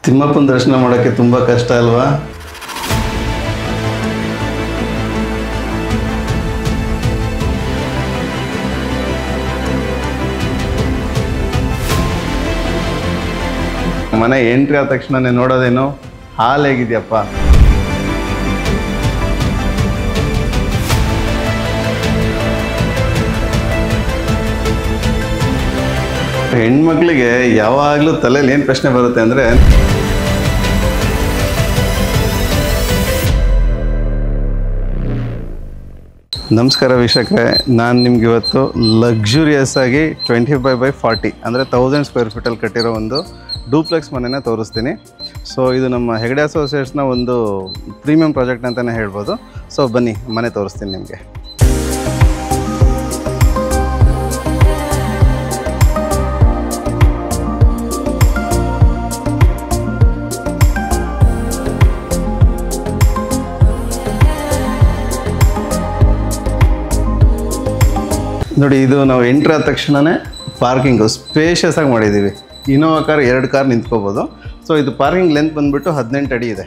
ತಿಮ್ಮಪ್ಪನ ದರ್ಶನ ಮಾಡೋಕ್ಕೆ ತುಂಬ ಕಷ್ಟ ಅಲ್ವಾ? ಮನೆ ಎಂಟ್ರಿ ಆದ ತಕ್ಷಣನೇ ನೋಡೋದೇನು ಹಾಲ್ ಹೇಗಿದೆಯಪ್ಪ. ಹೆಣ್ಮಕ್ಳಿಗೆ ಯಾವಾಗಲೂ ತಲೆಯಲ್ಲಿ ಏನು ಪ್ರಶ್ನೆ ಬರುತ್ತೆ ಅಂದರೆ, ನಮಸ್ಕಾರ ವೀಕ್ಷಕರೇ, ನಾನು ನಿಮ್ಗೆ ಇವತ್ತು ಲಕ್ಸುರಿಯಸ್ ಆಗಿ 25/40 ಅಂದರೆ 1000 ಸ್ಕ್ವೇರ್ ಫೀಟಲ್ಲಿ ಕಟ್ಟಿರೋ ಒಂದು ಡೂಪ್ಲೆಕ್ಸ್ ಮನೆನ ತೋರಿಸ್ತೀನಿ. ಸೊ ಇದು ನಮ್ಮ ಹೆಗಡೆ ಅಸೋಸಿಯೇಟ್ಸ್ನ ಒಂದು ಪ್ರೀಮಿಯಂ ಪ್ರಾಜೆಕ್ಟ್ ಅಂತಲೇ ಹೇಳ್ಬೋದು. ಸೊ ಬನ್ನಿ ಮನೆ ತೋರಿಸ್ತೀನಿ ನಿಮಗೆ. ನೋಡಿ, ಇದು ನಾವು ಎಂಟ್ರ್ ಆದ ತಕ್ಷಣವೇ ಪಾರ್ಕಿಂಗು ಸ್ಪೇಷಿಯಸ್ ಆಗಿ ಮಾಡಿದ್ದೀವಿ. ಇನೋವಾ ಕಾರ್ 2 ಕಾರ್ ನಿಂತ್ಕೋಬೋದು. ಸೊ ಇದು ಪಾರ್ಕಿಂಗ್ ಲೆಂತ್ ಬಂದುಬಿಟ್ಟು 18 ಅಡಿ ಇದೆ.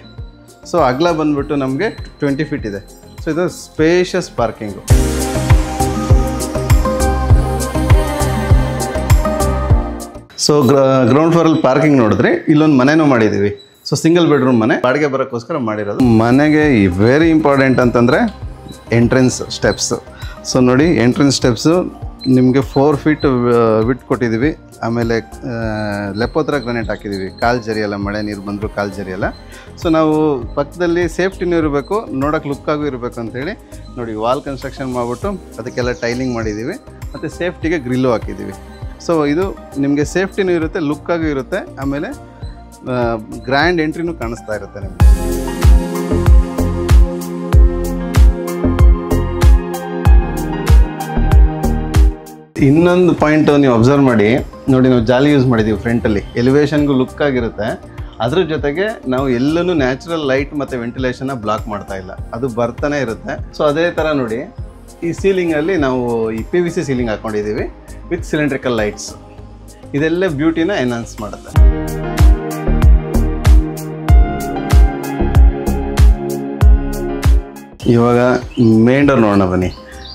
ಸೊ ಅಗಲ ಬಂದುಬಿಟ್ಟು ನಮಗೆ 20 ಫೀಟ್ ಇದೆ. ಸೊ ಇದು ಸ್ಪೇಷಿಯಸ್ ಪಾರ್ಕಿಂಗು. ಸೊ ಗ್ರೌಂಡ್ ಫ್ಲೋರಲ್ಲಿ ಪಾರ್ಕಿಂಗ್ ನೋಡಿದ್ರೆ ಇಲ್ಲೊಂದು ಮನೆನೂ ಮಾಡಿದ್ದೀವಿ. ಸೊ ಸಿಂಗಲ್ ಬೆಡ್ರೂಮ್ ಮನೆ ಬಾಡಿಗೆ ಬರೋಕ್ಕೋಸ್ಕರ ಮಾಡಿರೋದು. ಮನೆಗೆ ವೆರಿ ಇಂಪಾರ್ಟೆಂಟ್ ಅಂತಂದರೆ ಎಂಟ್ರೆನ್ಸ್ ಸ್ಟೆಪ್ಸು. ಸೊ ನೋಡಿ, ಎಂಟ್ರೆನ್ಸ್ ಸ್ಟೆಪ್ಸು ನಿಮಗೆ 4 ಫೀಟ್ ವಿಡ್ತ್ ಕೊಟ್ಟಿದ್ದೀವಿ. ಆಮೇಲೆ ಲೆಪ್ಪೋತ್ರ ಗ್ರಾನೈಟ್ ಹಾಕಿದ್ದೀವಿ. ಕಾಲು ಜರಿಯಲ್ಲ, ಮಳೆ ನೀರು ಬಂದರೂ ಕಾಲು ಜರಿಯಲ್ಲ. ಸೊ ನಾವು ಪಕ್ಕದಲ್ಲಿ ಸೇಫ್ಟಿನೂ ಇರಬೇಕು, ನೋಡೋಕೆ ಲುಕ್ಕಾಗೂ ಇರಬೇಕು ಅಂಥೇಳಿ ನೋಡಿ ವಾಲ್ ಕನ್ಸ್ಟ್ರಕ್ಷನ್ ಮಾಡಿಬಿಟ್ಟು ಅದಕ್ಕೆಲ್ಲ ಟೈಲಿಂಗ್ ಮಾಡಿದ್ದೀವಿ. ಮತ್ತು ಸೇಫ್ಟಿಗೆ ಗ್ರಿಲ್ಲು ಹಾಕಿದ್ದೀವಿ. ಸೊ ಇದು ನಿಮಗೆ ಸೇಫ್ಟಿನೂ ಇರುತ್ತೆ, ಲುಕ್ಕಾಗೂ ಇರುತ್ತೆ, ಆಮೇಲೆ ಗ್ರ್ಯಾಂಡ್ ಎಂಟ್ರಿನೂ ಕಾಣಿಸ್ತಾ ಇರುತ್ತೆ ನಿಮಗೆ. ಇನ್ನೊಂದು ಪಾಯಿಂಟು ನೀವು ಅಬ್ಸರ್ವ್ ಮಾಡಿ ನೋಡಿ, ನಾವು ಜಾಲಿ ಯೂಸ್ ಮಾಡಿದ್ದೀವಿ ಫ್ರಂಟಲ್ಲಿ. ಎಲಿವೇಷನ್ಗೂ ಲುಕ್ ಆಗಿರುತ್ತೆ. ಅದ್ರ ಜೊತೆಗೆ ನಾವು ಎಲ್ಲೂ ನ್ಯಾಚುರಲ್ ಲೈಟ್ ಮತ್ತು ವೆಂಟಿಲೇಷನ್ನ ಬ್ಲಾಕ್ ಮಾಡ್ತಾ ಇಲ್ಲ, ಅದು ಬರ್ತಾನೆ ಇರುತ್ತೆ. ಸೊ ಅದೇ ಥರ ನೋಡಿ, ಈ ಸೀಲಿಂಗಲ್ಲಿ ನಾವು ಈ PVC ಸೀಲಿಂಗ್ ಹಾಕ್ಕೊಂಡಿದ್ದೀವಿ ವಿತ್ ಸಿಲಿಂಡ್ರಿಕಲ್ ಲೈಟ್ಸ್. ಇದೆಲ್ಲ ಬ್ಯೂಟಿನ ಎನ್ಹಾನ್ಸ್ ಮಾಡುತ್ತೆ. ಇವಾಗ ಮೇನ್ ಡೋರ್ ನೋಡೋಣ ಬನ್ನಿ.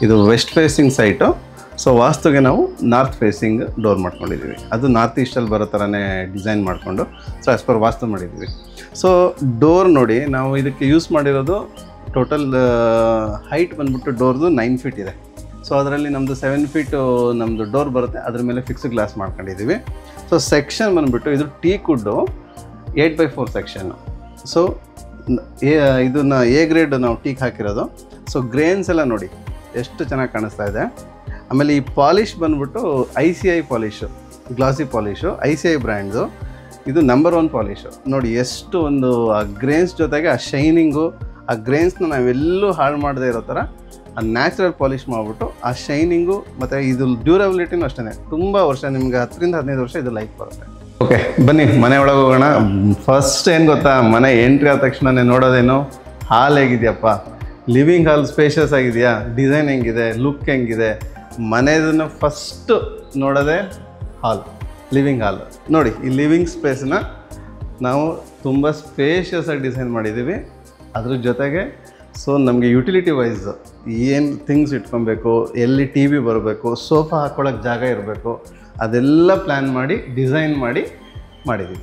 ಇದು ವೆಸ್ಟ್ ಫೇಸಿಂಗ್ ಸೈಟು. ಸೊ ವಾಸ್ತುಗೆ ನಾವು ನಾರ್ತ್ ಫೇಸಿಂಗ್ ಡೋರ್ ಮಾಡ್ಕೊಂಡಿದ್ದೀವಿ. ಅದು ನಾರ್ತ್ ಈಸ್ಟಲ್ಲಿ ಬರೋ ಥರನೇ ಡಿಸೈನ್ ಮಾಡಿಕೊಂಡು ಸೊ ಆ್ಯಸ್ ಪರ್ ವಾಸ್ತು ಮಾಡಿದ್ದೀವಿ. ಸೊ ಡೋರ್ ನೋಡಿ, ನಾವು ಇದಕ್ಕೆ ಯೂಸ್ ಮಾಡಿರೋದು ಟೋಟಲ್ ಹೈಟ್ ಬಂದ್ಬಿಟ್ಟು ಡೋರ್ದು 9 ಫೀಟ್ ಇದೆ. ಸೊ ಅದರಲ್ಲಿ ನಮ್ಮದು 7 ಫೀಟು ನಮ್ಮದು ಡೋರ್ ಬರುತ್ತೆ. ಅದ್ರ ಮೇಲೆ ಫಿಕ್ಸ್ ಗ್ಲಾಸ್ ಮಾಡ್ಕೊಂಡಿದ್ದೀವಿ. ಸೊ ಸೆಕ್ಷನ್ ಬಂದುಬಿಟ್ಟು ಇದು ಟೀಕ್ ವುಡ್ಡು 8/4 ಸೆಕ್ಷನ್ನು. ಸೊ ಇದನ್ನು A ಗ್ರೇಡ್ ನಾವು ಟೀಕ್ ಹಾಕಿರೋದು. ಸೊ ಗ್ರೇನ್ಸ್ ಎಲ್ಲ ನೋಡಿ ಎಷ್ಟು ಚೆನ್ನಾಗಿ ಕಾಣಿಸ್ತಾ ಇದೆ. ಆಮೇಲೆ ಈ ಪಾಲಿಷ್ ಬಂದ್ಬಿಟ್ಟು ICI ಪಾಲಿಶು, ಗ್ಲಾಸಿ ಪಾಲಿಶು, ICI ಬ್ರ್ಯಾಂಡ್ಸು. ಇದು ನಂಬರ್ 1 ಪಾಲಿಶು. ನೋಡಿ ಎಷ್ಟು ಒಂದು ಆ ಗ್ರೇನ್ಸ್ ಜೊತೆಗೆ ಆ ಶೈನಿಂಗು, ಆ ಗ್ರೇನ್ಸ್ನ ನಾವೆಲ್ಲೂ ಹಾಳು ಮಾಡದೇ ಇರೋ ಥರ ಆ ನ್ಯಾಚುರಲ್ ಪಾಲಿಷ್ ಮಾಡಿಬಿಟ್ಟು ಆ ಶೈನಿಂಗು ಮತ್ತು ಇದು ಡ್ಯೂರಬಿಲಿಟಿನೂ ಅಷ್ಟೇ ತುಂಬ ವರ್ಷ, ನಿಮಗೆ 10ರಿಂದ 15 ವರ್ಷ ಇದು ಲೈಫ್ ಬರುತ್ತೆ. ಓಕೆ, ಬನ್ನಿ ಮನೆ ಒಳಗೆ ಹೋಗೋಣ. ಫಸ್ಟ್ ಏನು ಗೊತ್ತಾ, ಮನೆ ಎಂಟ್ರಿ ಆದ ತಕ್ಷಣವೇ ನೋಡೋದೇನು ಹಾಲ್ ಹೇಗಿದೆಯಪ್ಪ. ಲಿವಿಂಗ್ ಹಾಲ್ ಸ್ಪೇಷಿಯಸ್ ಆಗಿದೆಯಾ, ಡಿಸೈನ್ ಹೆಂಗಿದೆ, ಲುಕ್ ಹೆಂಗಿದೆ, ಮನೆಯದನ್ನು ಫಸ್ಟು ನೋಡೋದೇ ಹಾಲ್, ಲಿವಿಂಗ್ ಹಾಲ್. ನೋಡಿ ಈ ಲಿವಿಂಗ್ ಸ್ಪೇಸನ್ನ ನಾವು ತುಂಬ ಸ್ಪೇಷಿಯಸ್ ಆಗಿ ಡಿಸೈನ್ ಮಾಡಿದ್ದೀವಿ. ಅದ್ರ ಜೊತೆಗೆ ಸೊ ನಮಗೆ ಯುಟಿಲಿಟಿ ವೈಸ್ ಏನು ಥಿಂಗ್ಸ್ ಇಟ್ಕೊಬೇಕು, ಎಲ್ಲಿ TV ಬರಬೇಕು, ಸೋಫಾ ಹಾಕ್ಕೊಳ್ಳೋಕ್ಕೆ ಜಾಗ ಇರಬೇಕು, ಅದೆಲ್ಲ ಪ್ಲ್ಯಾನ್ ಮಾಡಿ ಡಿಸೈನ್ ಮಾಡಿ ಮಾಡಿದ್ದೀವಿ.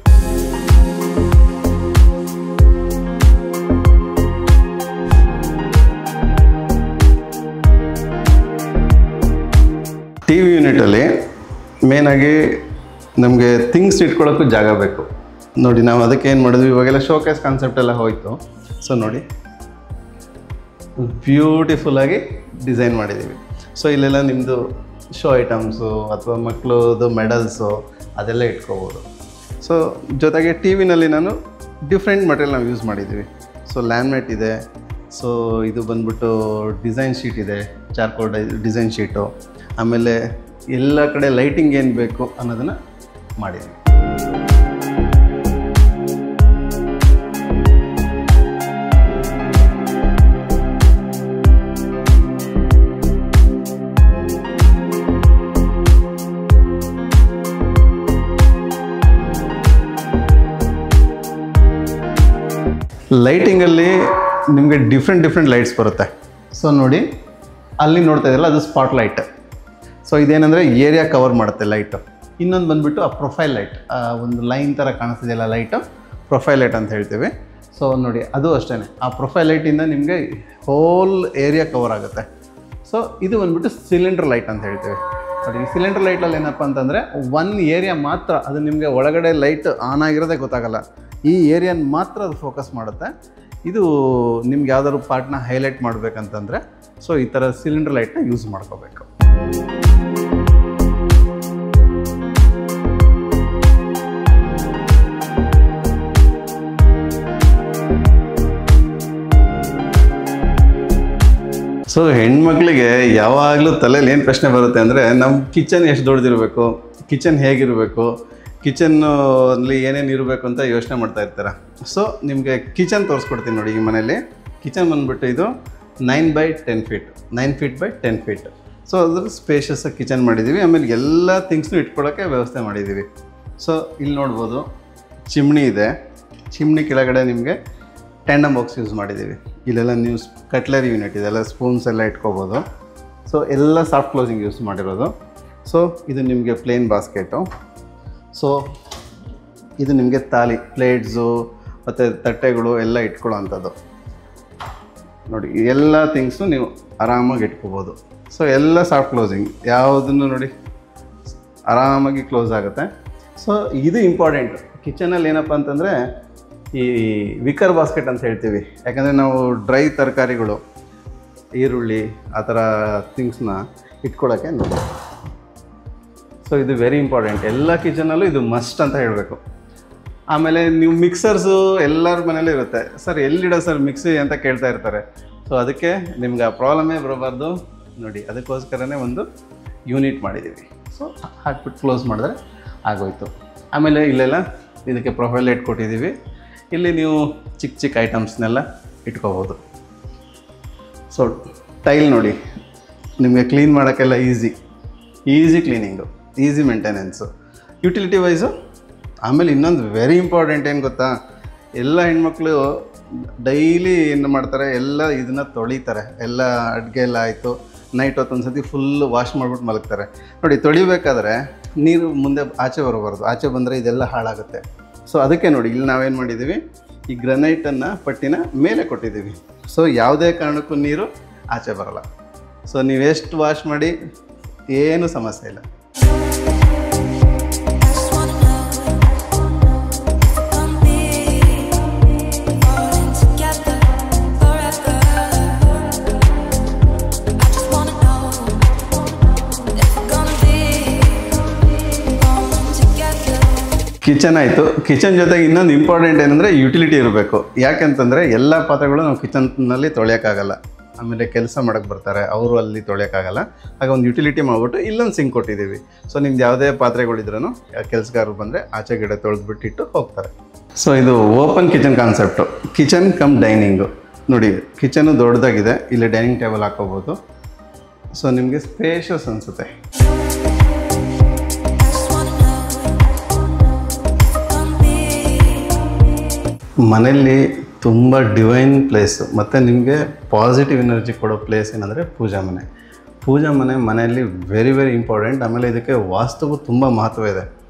TV ಯೂನಿಟಲ್ಲಿ ಮೇನಾಗಿ ನಮಗೆ ಥಿಂಗ್ಸ್ ಇಟ್ಕೊಳ್ಳೋಕ್ಕೂ ಜಾಗ ಬೇಕು. ನೋಡಿ ನಾವು ಅದಕ್ಕೆ ಏನು ಮಾಡಿದ್ವಿ, ಇವಾಗೆಲ್ಲ ಶೋಕೇಸ್ ಕಾನ್ಸೆಪ್ಟ್ ಎಲ್ಲ ಹೋಯಿತು. ಸೊ ನೋಡಿ ಬ್ಯೂಟಿಫುಲ್ಲಾಗಿ ಡಿಸೈನ್ ಮಾಡಿದ್ದೀವಿ. ಸೊ ಇಲ್ಲೆಲ್ಲ ನಿಮ್ಮದು ಶೋ ಐಟಮ್ಸು ಅಥವಾ ಮಕ್ಕಳದು ಮೆಡಲ್ಸು ಅದೆಲ್ಲ ಇಟ್ಕೋಬೋದು. ಸೊ ಜೊತೆಗೆ TVನಲ್ಲಿ ನಾನು ಡಿಫ್ರೆಂಟ್ ಮಟೀರಿಯಲ್ ನಾವು ಯೂಸ್ ಮಾಡಿದ್ದೀವಿ. ಸೊ ಲ್ಯಾಮಿನೇಟ್ ಇದೆ. ಸೊ ಇದು ಬಂದ್ಬಿಟ್ಟು ಡಿಸೈನ್ ಶೀಟ್ ಇದೆ, ಚಾರ್ಕೋಲ್ ಡಿಸೈನ್ ಶೀಟು. ಆಮೇಲೆ ಎಲ್ಲ ಕಡೆ ಲೈಟಿಂಗ್ ಏನು ಬೇಕು ಅನ್ನೋದನ್ನು ಮಾಡಿದ್ದೀವಿ. ಲೈಟಿಂಗಲ್ಲಿ ನಿಮಗೆ ಡಿಫ್ರೆಂಟ್ ಲೈಟ್ಸ್ ಬರುತ್ತೆ. ಸೊ ನೋಡಿ ಅಲ್ಲಿ ನೋಡ್ತಾ ಇದ್ದಲ್ಲ ಅದು ಸ್ಪಾಟ್ ಲೈಟ್. ಸೊ ಇದೇನೆಂದರೆ ಏರಿಯಾ ಕವರ್ ಮಾಡುತ್ತೆ ಲೈಟು. ಇನ್ನೊಂದು ಬಂದುಬಿಟ್ಟು ಆ ಪ್ರೊಫೈಲ್ ಲೈಟ್, ಒಂದು ಲೈನ್ ಥರ ಕಾಣಿಸ್ತಿದೆಯಲ್ಲ ಲೈಟು, ಪ್ರೊಫೈಲ್ ಲೈಟ್ ಅಂತ ಹೇಳ್ತೀವಿ. ಸೊ ನೋಡಿ ಅದು ಅಷ್ಟೇ, ಆ ಪ್ರೊಫೈಲ್ ಲೈಟಿಂದ ನಿಮಗೆ ಹೋಲ್ ಏರಿಯಾ ಕವರ್ ಆಗುತ್ತೆ. ಸೊ ಇದು ಬಂದುಬಿಟ್ಟು ಸಿಲಿಂಡರ್ ಲೈಟ್ ಅಂತ ಹೇಳ್ತೀವಿ. ನೋಡಿ ಈ ಸಿಲಿಂಡರ್ ಲೈಟಲ್ಲಿ ಏನಪ್ಪ ಅಂತಂದರೆ ಒನ್ ಏರಿಯಾ ಮಾತ್ರ, ಅದು ನಿಮಗೆ ಒಳಗಡೆ ಲೈಟ್ ಆನ್ ಆಗಿರೋದೇ ಗೊತ್ತಾಗಲ್ಲ, ಈ ಏರಿಯಾನ ಮಾತ್ರ ಅದು ಫೋಕಸ್ ಮಾಡುತ್ತೆ. ಇದು ನಿಮ್ಗೆ ಯಾವ್ದಾದ್ರು ಪಾರ್ಟ್ನ ಹೈಲೈಟ್ ಮಾಡಬೇಕಂತಂದರೆ ಸೊ ಈ ಥರ ಸಿಲಿಂಡರ್ ಲೈಟ್ನ ಯೂಸ್ ಮಾಡ್ಕೋಬೇಕು. ಸೊ ಹೆಣ್ಮಕ್ಳಿಗೆ ಯಾವಾಗಲೂ ತಲೆಯಲ್ಲಿ ಏನು ಪ್ರಶ್ನೆ ಬರುತ್ತೆ ಅಂದರೆ ನಮ್ಮ ಕಿಚನ್ ಎಷ್ಟು ದೊಡ್ಡದಿರಬೇಕು, ಕಿಚನ್ ಹೇಗಿರಬೇಕು, ಕಿಚನ್ನಲ್ಲಿ ಏನೇನು ಇರಬೇಕು ಅಂತ ಯೋಚನೆ ಮಾಡ್ತಾ ಇರ್ತಾರೆ. ಸೊ ನಿಮಗೆ ಕಿಚನ್ ತೋರಿಸ್ಕೊಡ್ತೀನಿ ನೋಡಿ. ಈ ಮನೇಲಿ ಕಿಚನ್ ಬಂದುಬಿಟ್ಟು ಇದು 9x10 feet, 9 feet by 10 feet. So ಅದ್ರ ಸ್ಪೇಷಸ್ ಕಿಚನ್ ಮಾಡಿದ್ದೀವಿ. ಆಮೇಲೆ ಎಲ್ಲ ಥಿಂಗ್ಸ್ನು ಇಟ್ಕೊಳ್ಳೋಕ್ಕೆ ವ್ಯವಸ್ಥೆ ಮಾಡಿದ್ದೀವಿ. ಸೊ ಇಲ್ಲಿ ನೋಡ್ಬೋದು ಚಿಮ್ನಿ ಇದೆ. ಚಿಮ್ನಿ ಕೆಳಗಡೆ ನಿಮಗೆ ಟ್ಯಾಂಡಮ್ ಬಾಕ್ಸ್ ಯೂಸ್ ಮಾಡಿದ್ದೀವಿ. ಇಲ್ಲೆಲ್ಲ ನೀವು ಕಟ್ಲರಿ ಯೂನಿಟ್ ಇದೆಲ್ಲ ಸ್ಪೂನ್ಸ್ ಎಲ್ಲ ಇಟ್ಕೋಬೋದು. ಸೊ ಎಲ್ಲ ಸಾಫ್ಟ್ ಕ್ಲೋಸಿಂಗ್ ಯೂಸ್ ಮಾಡಿರೋದು. ಸೊ ಇದು ನಿಮಗೆ ಪ್ಲೇನ್ ಬಾಸ್ಕೆಟು. ಸೊ ಇದು ನಿಮಗೆ ತಾಲಿ, ಪ್ಲೇಟ್ಸು ಮತ್ತು ತಟ್ಟೆಗಳು ಎಲ್ಲ ಇಟ್ಕೊಳ್ಳೋ ಅಂಥದ್ದು ನೋಡಿ. ಎಲ್ಲ ಥಿಂಗ್ಸು ನೀವು ಆರಾಮಾಗಿ ಇಟ್ಕೋಬೋದು. ಸೊ ಎಲ್ಲ ಸಾಫ್ಟ್ ಕ್ಲೋಸಿಂಗ್, ಯಾವುದನ್ನು ನೋಡಿ ಆರಾಮಾಗಿ ಕ್ಲೋಸ್ ಆಗುತ್ತೆ. ಸೊ ಇದು ಇಂಪಾರ್ಟೆಂಟ್ ಕಿಚನಲ್ಲಿ ಏನಪ್ಪ ಅಂತಂದರೆ ಈ ವಿಕರ್ ಬಾಸ್ಕೆಟ್ ಅಂತ ಹೇಳ್ತೀವಿ. ಯಾಕಂದರೆ ನಾವು ಡ್ರೈ ತರಕಾರಿಗಳು, ಈರುಳ್ಳಿ ಆ ಥರ ಥಿಂಗ್ಸ್ನ ಇಟ್ಕೊಳ್ಳೋಕ್ಕೆ ನೋಡಿ. ಸೊ ಇದು ವೆರಿ ಇಂಪಾರ್ಟೆಂಟ್, ಎಲ್ಲ ಕಿಚನಲ್ಲೂ ಇದು ಮಸ್ಟ್ ಅಂತ ಹೇಳಬೇಕು. ಆಮೇಲೆ ನೀವು ಮಿಕ್ಸರ್ಸು ಎಲ್ಲರ ಮನೇಲೂ ಇರುತ್ತೆ. ಸರ್ ಎಲ್ಲಿಡೋ ಸರ್ ಮಿಕ್ಸಿ ಅಂತ ಕೇಳ್ತಾ ಇರ್ತಾರೆ. ಸೊ ಅದಕ್ಕೆ ನಿಮ್ಗೆ ಆ ಪ್ರಾಬ್ಲಮೇ ಬರಬಾರ್ದು ನೋಡಿ, ಅದಕ್ಕೋಸ್ಕರನೇ ಒಂದು ಯೂನಿಟ್ ಮಾಡಿದ್ದೀವಿ. ಸೊ ಹಾಕ್ಬಿಟ್ಟು ಕ್ಲೋಸ್ ಮಾಡಿದ್ರೆ ಆಗೋಯ್ತು. ಆಮೇಲೆ ಇಲ್ಲೆಲ್ಲ ಇದಕ್ಕೆ ಪ್ರೊಫೈಲ್ ಲೈಟ್ ಕೊಟ್ಟಿದ್ದೀವಿ. ಇಲ್ಲಿ ನೀವು ಚಿಕ್ಕ ಐಟಮ್ಸ್ನೆಲ್ಲ ಇಟ್ಕೋಬೋದು. ಸೊ ಟೈಲ್ ನೋಡಿ, ನಿಮಗೆ ಕ್ಲೀನ್ ಮಾಡೋಕ್ಕೆಲ್ಲ easy cleaning, easy maintenance, utility wise. ಆಮೇಲೆ ಇನ್ನೊಂದು ವೆರಿ ಇಂಪಾರ್ಟೆಂಟ್ ಏನು ಗೊತ್ತಾ, ಎಲ್ಲ ಹೆಣ್ಮಕ್ಳು ಡೈಲಿ ಏನು ಮಾಡ್ತಾರೆ, ಎಲ್ಲ ಇದನ್ನು ತೊಳಿತಾರೆ. ಎಲ್ಲ ಅಡುಗೆ ಎಲ್ಲ ಆಯಿತು, ನೈಟ್ ಹೊತ್ತು ಒಂದು ಸತಿ ಫುಲ್ಲು ವಾಶ್ ಮಾಡಿಬಿಟ್ಟು ಮಲಗ್ತಾರೆ ನೋಡಿ. ತೊಳಿಬೇಕಾದ್ರೆ ನೀರು ಮುಂದೆ ಆಚೆ ಬರಬಾರ್ದು, ಆಚೆ ಬಂದರೆ ಇದೆಲ್ಲ ಹಾಳಾಗುತ್ತೆ. ಸೊ ಅದಕ್ಕೆ ನೋಡಿ ಇಲ್ಲಿ ನಾವೇನು ಮಾಡಿದ್ದೀವಿ, ಈ ಗ್ರನೈಟನ್ನು ಪಟ್ಟಿನ ಮೇಲೆ ಕೊಟ್ಟಿದ್ದೀವಿ. ಸೊ ಯಾವುದೇ ಕಾರಣಕ್ಕೂ ನೀರು ಆಚೆ ಬರೋಲ್ಲ. ಸೊ ನೀವು ಎಷ್ಟು ವಾಶ್ ಮಾಡಿ ಏನೂ ಸಮಸ್ಯೆ ಇಲ್ಲ. ಕಿಚನ್ ಆಯಿತು. ಕಿಚನ್ ಜೊತೆಗೆ ಇನ್ನೊಂದು ಇಂಪಾರ್ಟೆಂಟ್ ಏನಂದರೆ ಯುಟಿಲಿಟಿ ಇರಬೇಕು. ಯಾಕೆಂತಂದರೆ ಎಲ್ಲ ಪಾತ್ರೆಗಳು ನಾವು ಕಿಚನ್ನಲ್ಲಿ ತೊಳೆಯೋಕ್ಕಾಗಲ್ಲ. ಆಮೇಲೆ ಕೆಲಸ ಮಾಡೋಕ್ಕೆ ಬರ್ತಾರೆ, ಅವರು ಅಲ್ಲಿ ತೊಳೆಯೋಕ್ಕಾಗಲ್ಲ. ಆಗ ಒಂದು ಯುಟಿಲಿಟಿ ಮಾಡಿಬಿಟ್ಟು ಇಲ್ಲೊಂದು ಸಿಂಕ್ ಕೊಟ್ಟಿದ್ದೀವಿ. ಸೊ ನಿಮ್ದು ಯಾವುದೇ ಪಾತ್ರೆಗಳಿದ್ರೂ ಕೆಲಸಗಾರರು ಬಂದರೆ ಆಚೆ ಗಿಡ ತೊಳೆದ್ಬಿಟ್ಟಿಟ್ಟು ಹೋಗ್ತಾರೆ. ಸೊ ಇದು open kitchen concept, kitchen come dining ನೋಡಿ. ಕಿಚನು ದೊಡ್ಡದಾಗಿದೆ, ಇಲ್ಲಿ ಡೈನಿಂಗ್ ಟೇಬಲ್ ಹಾಕೋಬೋದು. ಸೊ ನಿಮಗೆ ಸ್ಪೇಷಸ್ ಅನಿಸುತ್ತೆ. ಮನೆಯಲ್ಲಿ ತುಂಬ ಡಿವೈನ್ ಪ್ಲೇಸು ಮತ್ತು ನಿಮಗೆ ಪಾಸಿಟಿವ್ ಎನರ್ಜಿ ಕೊಡೋ ಪ್ಲೇಸ್ ಏನಂದರೆ ಪೂಜಾ ಮನೆ. ಪೂಜಾ ಮನೆ ಮನೆಯಲ್ಲಿ ವೆರಿ ಇಂಪಾರ್ಟೆಂಟ್. ಆಮೇಲೆ ಇದಕ್ಕೆ ವಾಸ್ತುಗೂ ತುಂಬ ಮಹತ್ವ ಇದೆ.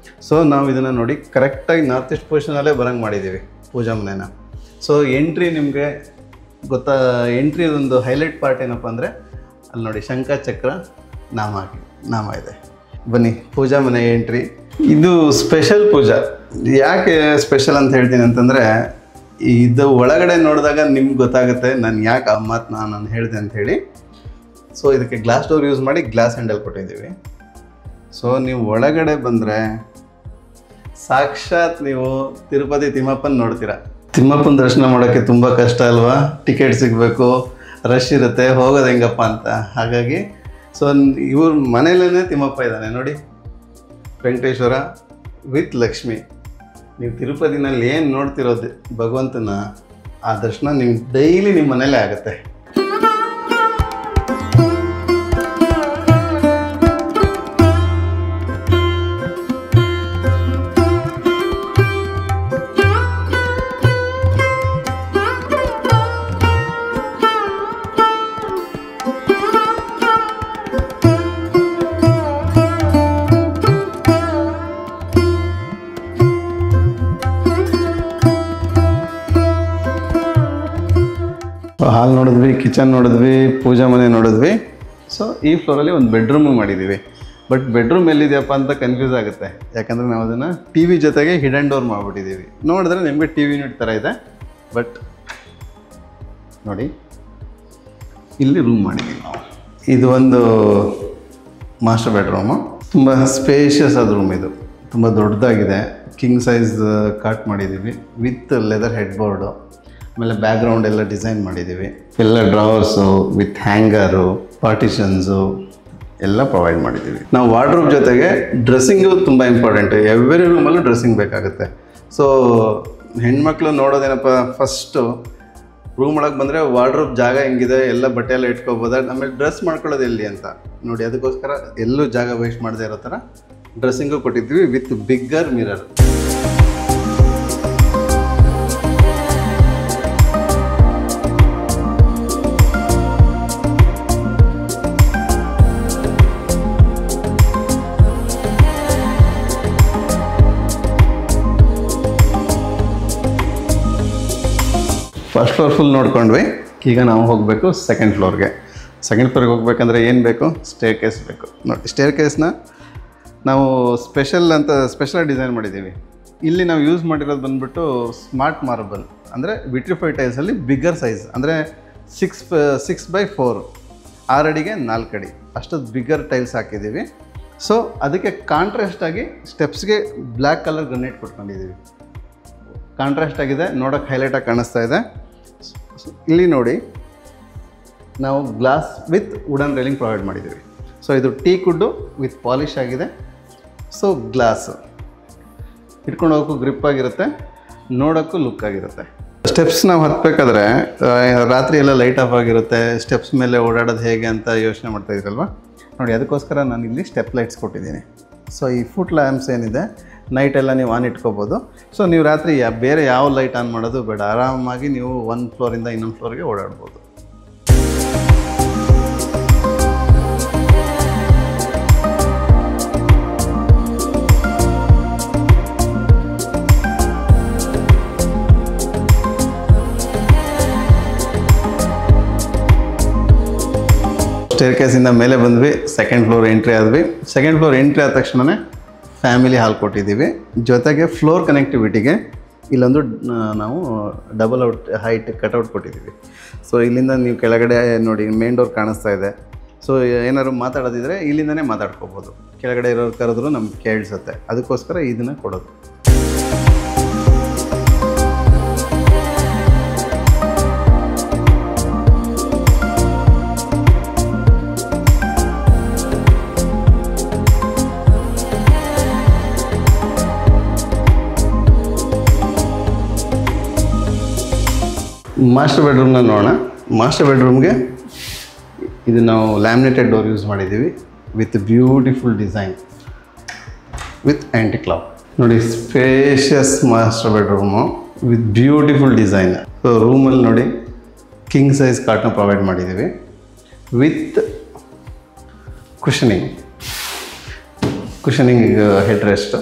ಸೊ ನಾವು ಇದನ್ನು ನೋಡಿ ಕರೆಕ್ಟಾಗಿ ನಾರ್ತ್ ಈಸ್ಟ್ ಪೊಸಿಷನಲ್ಲೇ ಬರೋಂಗೆ ಮಾಡಿದ್ದೀವಿ ಪೂಜಾ ಮನೆನ. ಸೊ ಎಂಟ್ರಿ ನಿಮಗೆ ಗೊತ್ತಾ, ಎಂಟ್ರಿ ಒಂದು ಹೈಲೈಟ್ ಪಾರ್ಟ್ ಏನಪ್ಪ ಅಂದರೆ ಅಲ್ಲಿ ನೋಡಿ ಶಂಖ ಚಕ್ರ ನಾಮ ಇದೆ. ಬನ್ನಿ ಪೂಜಾ ಮನೆ ಎಂಟ್ರಿ. ಇದು ಸ್ಪೆಷಲ್ ಪೂಜಾ. ಯಾಕೆ ಸ್ಪೆಷಲ್ ಅಂತ ಹೇಳ್ತೀನಿ ಅಂತಂದರೆ, ಇದು ಒಳಗಡೆ ನೋಡಿದಾಗ ನಿಮ್ಗೆ ಗೊತ್ತಾಗುತ್ತೆ ನಾನು ಯಾಕೆ ಆ ಮಾತನ್ನ ನಾನು ಹೇಳಿದೆ ಅಂಥೇಳಿ. ಸೊ ಇದಕ್ಕೆ ಗ್ಲಾಸ್ ಡೋರ್ ಯೂಸ್ ಮಾಡಿ ಗ್ಲಾಸ್ ಹ್ಯಾಂಡಲ್ ಕೊಟ್ಟಿದ್ದೀವಿ. ಸೊ ನೀವು ಒಳಗಡೆ ಬಂದರೆ ಸಾಕ್ಷಾತ್ ನೀವು ತಿರುಪತಿ ತಿಮ್ಮಪ್ಪನ ನೋಡ್ತೀರ. ತಿಮ್ಮಪ್ಪನ ದರ್ಶನ ಮಾಡೋಕ್ಕೆ ತುಂಬ ಕಷ್ಟ ಅಲ್ವಾ, ಟಿಕೆಟ್ ಸಿಗಬೇಕು, ರಶ್ ಇರುತ್ತೆ, ಹೋಗೋದು ಹೆಂಗಪ್ಪ ಅಂತ. ಹಾಗಾಗಿ ಸೊ ಇವ್ರ ಮನೇಲೇ ತಿಮ್ಮಪ್ಪ ಇದ್ದಾನೆ ನೋಡಿ, ವೆಂಕಟೇಶ್ವರ ವಿತ್ ಲಕ್ಷ್ಮಿ. ನೀವು ತಿರುಪತಿನಲ್ಲಿ ಏನು ನೋಡ್ತಿರೋದು ಭಗವಂತನ ಆ ದರ್ಶನ ನಿಮ್ಗೆ ಡೈಲಿ ನಿಮ್ಮ ಮನೇಲೇ ಆಗುತ್ತೆ. ಹಾಲ್ ನೋಡಿದ್ವಿ, ಕಿಚನ್ ನೋಡಿದ್ವಿ, ಪೂಜಾ ಮನೆ ನೋಡಿದ್ವಿ. ಸೊ ಈ ಫ್ಲೋರಲ್ಲಿ ಒಂದು ಬೆಡ್ರೂಮು ಮಾಡಿದ್ದೀವಿ. ಬಟ್ ಬೆಡ್ರೂಮ್ ಎಲ್ಲಿದೆಯಪ್ಪ ಅಂತ ಕನ್ಫ್ಯೂಸ್ ಆಗುತ್ತೆ, ಯಾಕಂದರೆ ನಾವು ಅದನ್ನು ಟಿ ವಿ ಜೊತೆಗೆ ಹಿಡನ್ ಡೋರ್ ಮಾಡಿಬಿಟ್ಟಿದ್ದೀವಿ. ನೋಡಿದ್ರೆ ನಿಮಗೆ ಟಿ ವಿ ಯೂನಿಟ್ ಥರ ಇದೆ, ಬಟ್ ನೋಡಿ ಇಲ್ಲಿ ರೂಮ್ ಮಾಡಿದ್ದೀವಿ ನಾವು. ಇದು ಒಂದು ಮಾಸ್ಟರ್ ಬೆಡ್ರೂಮು, ತುಂಬ ಸ್ಪೇಷಿಯಸ್ ಆದ ರೂಮ್. ಇದು ತುಂಬ ದೊಡ್ಡದಾಗಿದೆ, ಕಿಂಗ್ ಸೈಜ್ ಕಾಟ್ ಮಾಡಿದ್ದೀವಿ ವಿತ್ ಲೆದರ್ ಹೆಡ್ ಬೋರ್ಡು. ಆಮೇಲೆ ಬ್ಯಾಕ್ಗ್ರೌಂಡ್ ಎಲ್ಲ ಡಿಸೈನ್ ಮಾಡಿದ್ದೀವಿ. ಎಲ್ಲ ಡ್ರಾವರ್ಸು ವಿತ್ ಹ್ಯಾಂಗರು, ಪಾರ್ಟಿಷನ್ಸು ಎಲ್ಲ ಪ್ರೊವೈಡ್ ಮಾಡಿದ್ದೀವಿ. ನಾವು ವಾರ್ಡ್ರೋಬ್ ಜೊತೆಗೆ ಡ್ರೆಸ್ಸಿಂಗು ತುಂಬ ಇಂಪಾರ್ಟೆಂಟ್. ಎವ್ರಿ ರೂಮಲ್ಲೂ ಡ್ರೆಸ್ಸಿಂಗ್ ಬೇಕಾಗುತ್ತೆ. ಸೊ ಹೆಣ್ಮಕ್ಳು ನೋಡೋದೇನಪ್ಪ, ಫಸ್ಟು ರೂಮ್ ಒಳಗೆ ಬಂದರೆ ವಾರ್ಡ್ರೋಬ್ ಜಾಗ ಹೆಂಗಿದೆ, ಎಲ್ಲ ಬಟ್ಟೆ ಎಲ್ಲ ಇಟ್ಕೋಬೋದ, ಆಮೇಲೆ ಡ್ರೆಸ್ ಮಾಡ್ಕೊಳ್ಳೋದು ಎಲ್ಲಿ ಅಂತ ನೋಡಿ. ಅದಕ್ಕೋಸ್ಕರ ಎಲ್ಲೂ ಜಾಗ ವೇಸ್ಟ್ ಮಾಡದೇ ಇರೋ ಥರ ಡ್ರೆಸ್ಸಿಂಗು ಕೊಟ್ಟಿದ್ವಿ with bigger mirror. First floor full ನೋಡ್ಕೊಂಡ್ವಿ. ಈಗ ನಾವು ಹೋಗಬೇಕು ಸೆಕೆಂಡ್ ಫ್ಲೋರ್ಗೆ. ಸೆಕೆಂಡ್ ಫ್ಲೋರ್ಗೆ ಹೋಗ್ಬೇಕಂದ್ರೆ ಏನು ಬೇಕು? ಸ್ಟೇರ್ ಕೇಸ್ ಬೇಕು. ನೋಡಿ, ಸ್ಟೇರ್ ಕೇಸ್ನ ನಾವು ಸ್ಪೆಷಲ್ ಡಿಸೈನ್ ಮಾಡಿದ್ದೀವಿ. ಇಲ್ಲಿ ನಾವು ಯೂಸ್ ಮಾಡಿರೋದು ಬಂದುಬಿಟ್ಟು ಸ್ಮಾರ್ಟ್ ಮಾರ್ಬಲ್, ಅಂದರೆ ವಿಟ್ರಿಫೈ ಟೈಲ್ಸಲ್ಲಿ ಬಿಗ್ಗರ್ ಸೈಜ್, ಅಂದರೆ 6x4 6 ಅಡಿಗೆ 4 ಅಡಿ ಅಷ್ಟೊಂದು ಬಿಗ್ಗರ್ ಟೈಲ್ಸ್ ಹಾಕಿದ್ದೀವಿ. ಸೊ ಅದಕ್ಕೆ ಕಾಂಟ್ರಾಸ್ಟಾಗಿ ಸ್ಟೆಪ್ಸ್ಗೆ ಬ್ಲ್ಯಾಕ್ ಕಲರ್ ಗ್ರನೇಟ್ ಕೊಟ್ಕೊಂಡಿದ್ದೀವಿ. ಕಾಂಟ್ರಾಸ್ಟ್ ಆಗಿದೆ, ನೋಡೋಕ್ಕೆ ಹೈಲೈಟಾಗಿ ಕಾಣಿಸ್ತಾ ಇದೆ. ಇಲ್ಲಿ ನೋಡಿ, ನಾವು glass with wooden railing provide ಮಾಡಿದ್ದೀವಿ. ಸೊ ಇದು ಟೀ ಕುಡ್ಡು ವಿತ್ ಪಾಲಿಶ್ ಆಗಿದೆ. ಸೊ ಗ್ಲಾಸು ಇಟ್ಕೊಂಡು ಹೋಗೋಕ್ಕೂ ಗ್ರಿಪ್ ಆಗಿರುತ್ತೆ, ನೋಡೋಕ್ಕೂ ಲುಕ್ ಆಗಿರುತ್ತೆ. ಸ್ಟೆಪ್ಸ್ ನಾವು ಹತ್ತಬೇಕಾದ್ರೆ ರಾತ್ರಿ ಎಲ್ಲ ಲೈಟ್ ಆಫ್ ಆಗಿರುತ್ತೆ, ಸ್ಟೆಪ್ಸ್ ಮೇಲೆ ಓಡಾಡೋದು ಹೇಗೆ ಅಂತ ಯೋಚನೆ ಮಾಡ್ತಾ ಇದ್ದೀರಲ್ವ. ನೋಡಿ, ಅದಕ್ಕೋಸ್ಕರ ನಾನು ಇಲ್ಲಿ ಸ್ಟೆಪ್ ಲೈಟ್ಸ್ ಕೊಟ್ಟಿದ್ದೀನಿ. ಸೊ ಈ ಫುಟ್ ಲ್ಯಾಂಪ್ಸ್ ಏನಿದೆ, ನೈಟೆಲ್ಲ ನೀವು ಆನ್ ಇಟ್ಕೋಬೋದು. ಸೊ ನೀವು ರಾತ್ರಿ ಬೇರೆ ಯಾವ ಲೈಟ್ ಆನ್ ಮಾಡೋದು ಬೇಡ, ಆರಾಮಾಗಿ ನೀವು ಒಂದು ಫ್ಲೋರಿಂದ ಇನ್ನೊಂದು ಫ್ಲೋರ್ಗೆ ಓಡಾಡ್ಬೋದು. ಸ್ಟೇರ್ ಕೇಸಿಂದ ಮೇಲೆ ಬಂದ್ವಿ, ಸೆಕೆಂಡ್ ಫ್ಲೋರ್ ಎಂಟ್ರಿ ಆದ್ವಿ. ಸೆಕೆಂಡ್ ಫ್ಲೋರ್ ಎಂಟ್ರಿ ಆದ ತಕ್ಷಣವೇ ಫ್ಯಾಮಿಲಿ ಹಾಲ್ ಕೊಟ್ಟಿದ್ದೀವಿ. ಜೊತೆಗೆ ಫ್ಲೋರ್ ಕನೆಕ್ಟಿವಿಟಿಗೆ ಇಲ್ಲೊಂದು ನಾವು ಡಬಲ್ ಔಟ್ ಹೈಟ್ ಕಟ್ಔಟ್ ಕೊಟ್ಟಿದ್ದೀವಿ. ಸೊ ಇಲ್ಲಿಂದ ನೀವು ಕೆಳಗಡೆ ನೋಡಿ, ಮೇನ್ ಡೋರ್ ಕಾಣಿಸ್ತಾ ಇದೆ. ಸೊ ಏನಾದ್ರು ಮಾತಾಡೋದಿದ್ರೆ ಇಲ್ಲಿಂದನೇ ಮಾತಾಡ್ಕೋಬೋದು. ಕೆಳಗಡೆ ಇರೋರು ಕರೆದ್ರು ನಮ್ಗೆ ಕೇಳಿಸುತ್ತೆ, ಅದಕ್ಕೋಸ್ಕರ ಇದನ್ನು ಕೊಡೋದು. ಮಾಸ್ಟರ್ ಬೆಡ್ರೂಮ್ನ ನೋಡೋಣ. ಮಾಸ್ಟರ್ ಬೆಡ್ರೂಮ್ಗೆ ಇದು ನಾವು ಲ್ಯಾಮಿನೇಟೆಡ್ ಡೋರ್ ಯೂಸ್ ಮಾಡಿದ್ದೀವಿ with beautiful design with anti clock. ನೋಡಿ, spacious master bedroom with beautiful design. So ರೂಮಲ್ಲಿ ನೋಡಿ, ಕಿಂಗ್ ಸೈಜ್ ಕಾಟ್ನ ಪ್ರೊವೈಡ್ ಮಾಡಿದ್ದೀವಿ with cushioning head rest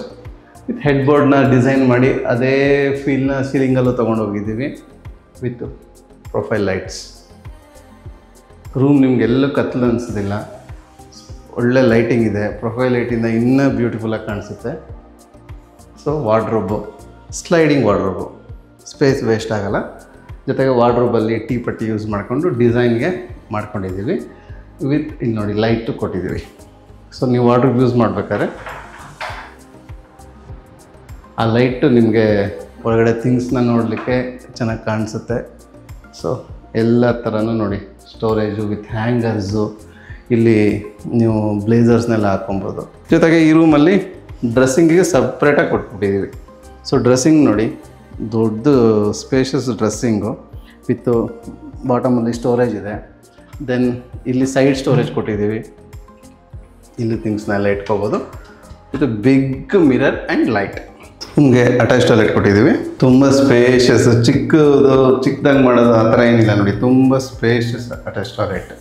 with head ಬೋರ್ಡ್ನ ಡಿಸೈನ್ ಮಾಡಿ ಅದೇ ಫೀಲ್ನ ಸೀಲಿಂಗಲ್ಲೂ ತೊಗೊಂಡೋಗಿದ್ದೀವಿ ವಿತ್ ಪ್ರೊಫೈಲ್ ಲೈಟ್ಸ್. ರೂಮ್ ನಿಮಗೆಲ್ಲೂ ಕತ್ತಲು ಅನಿಸೋದಿಲ್ಲ, ಒಳ್ಳೆ ಲೈಟಿಂಗ್ ಇದೆ. ಪ್ರೊಫೈಲ್ ಲೈಟಿಂದ ಇನ್ನೂ ಬ್ಯೂಟಿಫುಲ್ಲಾಗಿ ಕಾಣಿಸುತ್ತೆ. So wardrobe, sliding wardrobe, space waste ಆಗೋಲ್ಲ. ಜೊತೆಗೆ ವಾರ್ಡ್ರೋಬಲ್ಲಿ ಟೀ ಪಟ್ಟಿ ಯೂಸ್ ಮಾಡಿಕೊಂಡು ಡಿಸೈನ್ಗೆ ಮಾಡ್ಕೊಂಡಿದ್ದೀವಿ ವಿತ್ ಇಲ್ಲಿ ನೋಡಿ ಲೈಟು ಕೊಟ್ಟಿದ್ದೀವಿ. ಸೊ ನೀವು ವಾರ್ಡ್ರೋಬ್ ಯೂಸ್ ಮಾಡಬೇಕಾದ್ರೆ ಆ ಲೈಟು ನಿಮಗೆ ಒಳಗಡೆ ಥಿಂಗ್ಸ್ನ ನೋಡಲಿಕ್ಕೆ ಚೆನ್ನಾಗಿ ಕಾಣಿಸುತ್ತೆ. ಸೊ ಎಲ್ಲ ಥರನೂ ನೋಡಿ, ಸ್ಟೋರೇಜು ವಿತ್ ಹ್ಯಾಂಗರ್ಸು, ಇಲ್ಲಿ ನೀವು ಬ್ಲೇಸರ್ಸ್ನೆಲ್ಲ ಹಾಕ್ಕೊಬೋದು. ಜೊತೆಗೆ ಈ ರೂಮಲ್ಲಿ ಡ್ರೆಸ್ಸಿಂಗಿಗೆ ಸಪ್ರೇಟಾಗಿ ಕೊಟ್ಬಿಟ್ಟಿದ್ದೀವಿ. ಸೊ ಡ್ರೆಸ್ಸಿಂಗ್ ನೋಡಿ, ದೊಡ್ಡ ಸ್ಪೇಷಿಯಸ್ ಡ್ರೆಸ್ಸಿಂಗು ವಿತ್ತು ಬಾಟಮಲ್ಲಿ ಸ್ಟೋರೇಜ್ ಇದೆ. ದೆನ್ ಇಲ್ಲಿ ಸೈಡ್ ಸ್ಟೋರೇಜ್ ಕೊಟ್ಟಿದ್ದೀವಿ, ಇಲ್ಲಿ ಥಿಂಗ್ಸ್ನೆಲ್ಲ ಇಟ್ಕೋಬೋದು. ಇದು ಬಿಗ್ ಮಿರರ್ ಆ್ಯಂಡ್ ಲೈಟ್. ನಿಮಗೆ ಅಟ್ಯಾಚ್ ಟಾಯ್ಲೆಟ್ ಕೊಟ್ಟಿದ್ದೀವಿ. ತುಂಬ ಸ್ಪೇಷಿಯಸ್, ಚಿಕ್ಕದಾಗಿ ಮಾಡೋದು ಆ ಥರ ಏನಿಲ್ಲ ನೋಡಿ, ತುಂಬ spacious attach toilet.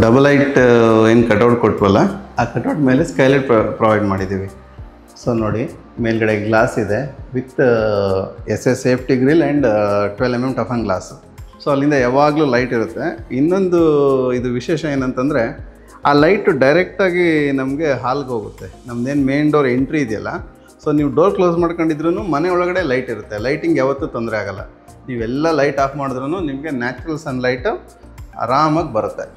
Double height ಏನು ಕಟೌಟ್ ಕೊಟ್ವಲ್ಲ, ಆ ಕಟೌಟ್ ಮೇಲೆ ಸ್ಕೈಲೈಟ್ ಪ್ರೊವೈಡ್ ಮಾಡಿದ್ದೀವಿ. ಸೊ ನೋಡಿ, ಮೇಲ್ಗಡೆ ಗ್ಲಾಸ್ ಇದೆ with safety grill and 12 mm toughen glass. So ಅಲ್ಲಿಂದ ಯಾವಾಗಲೂ ಲೈಟ್ ಇರುತ್ತೆ. ಇನ್ನೊಂದು ಇದು ವಿಶೇಷ ಏನಂತಂದರೆ, ಆ ಲೈಟು ಡೈರೆಕ್ಟಾಗಿ ನಮಗೆ ಹಾಲ್ಗೆ ಹೋಗುತ್ತೆ. ನಮ್ಮದೇನು ಮೇನ್ ಡೋರ್ ಎಂಟ್ರಿ ಇದೆಯಲ್ಲ, ಸೊ ನೀವು ಡೋರ್ ಕ್ಲೋಸ್ ಮಾಡ್ಕೊಂಡಿದ್ರೂ ಮನೆ ಒಳಗಡೆ ಲೈಟ್ ಇರುತ್ತೆ. ಲೈಟಿಂಗ್ ಯಾವತ್ತೂ ತೊಂದರೆ ಆಗೋಲ್ಲ. ನೀವೆಲ್ಲ ಲೈಟ್ ಆಫ್ ಮಾಡಿದ್ರೂ ನಿಮಗೆ ನ್ಯಾಚುರಲ್ ಸನ್ಲೈಟು ಆರಾಮಾಗಿ ಬರುತ್ತೆ.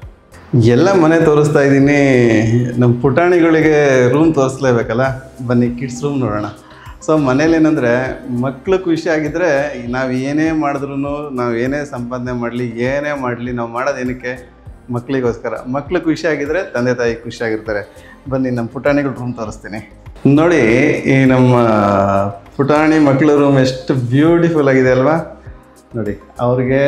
ಎಲ್ಲ ಮನೆ ತೋರಿಸ್ತಾ ಇದ್ದೀನಿ, ನಮ್ಮ ಪುಟಾಣಿಗಳಿಗೆ ರೂಮ್ ತೋರಿಸ್ಲೇಬೇಕಲ್ಲ. ಬನ್ನಿ ಕಿಡ್ಸ್ ರೂಮ್ ನೋಡೋಣ. ಸೊ ಮನೇಲೇನೆಂದರೆ, ಮಕ್ಕಳು ಖುಷಿಯಾಗಿದ್ದರೆ ನಾವು ಏನೇ ಮಾಡಿದ್ರೂ, ನಾವು ಏನೇ ಸಂಪಾದನೆ ಮಾಡಲಿ, ಏನೇ ಮಾಡಲಿ, ನಾವು ಮಾಡೋದೇನಕ್ಕೆ? ಮಕ್ಕಳಿಗೋಸ್ಕರ. ಮಕ್ಕಳು ಖುಷಿಯಾಗಿದ್ದರೆ ತಂದೆ ತಾಯಿ ಖುಷಿಯಾಗಿರ್ತಾರೆ. ಬನ್ನಿ ನಮ್ಮ ಪುಟಾಣಿಗಳ ರೂಮ್ ತೋರಿಸ್ತೀನಿ. ನೋಡಿ, ಈ ನಮ್ಮ ಪುಟಾಣಿ ಮಕ್ಕಳ ರೂಮ್ ಎಷ್ಟು ಬ್ಯೂಟಿಫುಲ್ ಆಗಿದೆ ಅಲ್ವಾ? ನೋಡಿ, ಅವ್ರಿಗೆ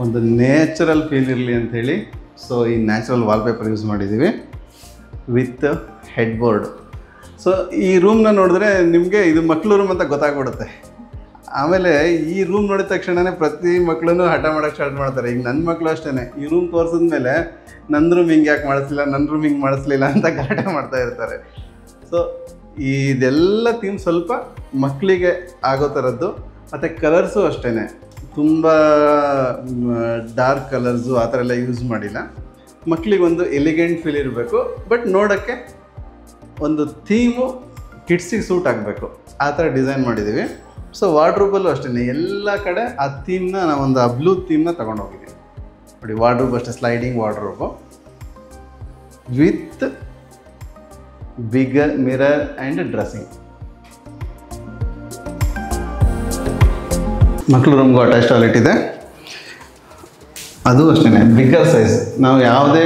ಒಂದು ನೇಚರಲ್ ಫೀಲ್ ಇರಲಿ ಅಂಥೇಳಿ ಸೊ ಈ ನ್ಯಾಚುರಲ್ ವಾಲ್ಪೇಪರ್ ಯೂಸ್ ಮಾಡಿದ್ದೀವಿ ವಿತ್ ಹೆಡ್ ಬೋರ್ಡ್. ಸೊ ಈ ರೂಮ್ನ ನೋಡಿದ್ರೆ ನಿಮಗೆ ಇದು ಮಕ್ಕಳು ರೂಮ್ ಅಂತ ಗೊತ್ತಾಗ್ಬಿಡುತ್ತೆ. ಆಮೇಲೆ ಈ ರೂಮ್ ನೋಡಿದ ತಕ್ಷಣವೇ ಪ್ರತಿ ಮಕ್ಕಳೂ ಹಠ ಮಾಡೋಕ್ಕೆ ಸ್ಟಾರ್ಟ್ ಮಾಡ್ತಾರೆ. ಈಗ ನನ್ನ ಮಕ್ಕಳು ಅಷ್ಟೇ, ಈ ರೂಮ್ ತೋರಿಸಿದ್ಮೇಲೆ ನನ್ನ ರೂಮ್ ಹಿಂಗೆ ಯಾಕೆ ಮಾಡಿಸ್ಲಿಲ್ಲ, ನನ್ನ ರೂಮ್ ಹಿಂಗೆ ಮಾಡಿಸ್ಲಿಲ್ಲ ಅಂತ ಗಲಾಟೆ ಮಾಡ್ತಾ ಇರ್ತಾರೆ. ಸೊ ಇದೆಲ್ಲ ಥೀಮ್ ಸ್ವಲ್ಪ ಮಕ್ಕಳಿಗೆ ಆಗೋ ಥರದ್ದು. ಮತ್ತು ಕಲರ್ಸು ಅಷ್ಟೇ, ತುಂಬ ಡಾರ್ಕ್ ಕಲರ್ಸು ಆ ಥರ ಎಲ್ಲ ಯೂಸ್ ಮಾಡಿಲ್ಲ. ಮಕ್ಕಳಿಗೊಂದು ಎಲಿಗೆಂಟ್ ಫೀಲ್ ಇರಬೇಕು, ಬಟ್ ನೋಡೋಕ್ಕೆ ಒಂದು ಥೀಮು ಕಿಡ್ಸಿಗೆ ಸೂಟ್ ಆಗಬೇಕು, ಆ ಥರ ಡಿಸೈನ್ ಮಾಡಿದ್ದೀವಿ. ಸೊ ವಾರ್ಡ್ರೋಬಲ್ಲೂ ಅಷ್ಟೇ, ಎಲ್ಲ ಕಡೆ ಆ ಥೀಮ್ನ ನಾವೊಂದು ಬ್ಲೂ ಥೀಮ್ನ ತೊಗೊಂಡೋಗಿದ್ದೀವಿ. ನೋಡಿ, ವಾರ್ಡ್ರೋಬ್ ಅಷ್ಟೇ, sliding wardrobe with bigger mirror and dressing. ಮಕ್ಕಳ ರೂಮ್ಗೂ ಅಟ್ಯಾಚ್ ಟಾಯ್ಲೆಟ್ ಇದೆ, ಅದು ಅಷ್ಟೇ ಬಿಗ್ಗರ್ ಸೈಜ್. ನಾವು ಯಾವುದೇ